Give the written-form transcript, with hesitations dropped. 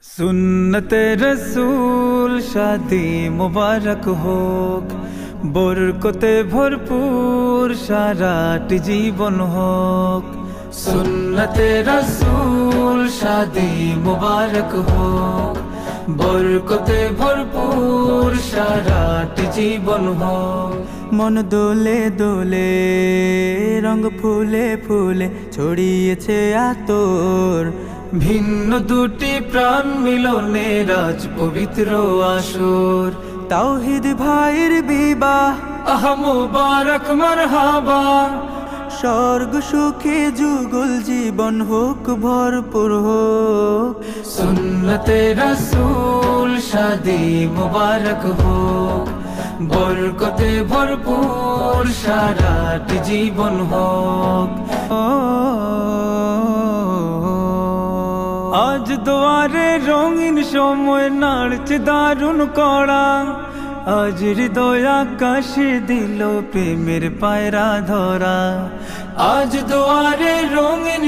सुन्नते रसूल शादी मुबारक होक, बरकते भरपूर साराट जीवन होक। सुन्नते रसूल शादी मुबारक होक, बरकते भरपूर साराट जीवन होक। मन दोले दोले रंग फूले फूले ছড়িয়েছে আতর, ভিন্ন দুটি প্রাণ মিলনে রাজ পবিত্র আসর। তাওহীদ ভাইয়ের বিবাহ আহ মুবারক মারহাবা, স্বর্গ সুখে যুগল জীবন হোক ভরপুর হোক। সুন্নতে রাসূল শাদি মুবারক হোক, বরকতে ভরপুর সারাট জীবন হোক। আজ দুয়ারে রঙিন সময় নাড়ছে দারুণ কড়া, আজ হৃদয় আকাশে দিল প্রেমের পায়রা ধরা। আজ দুয়ারে রঙিন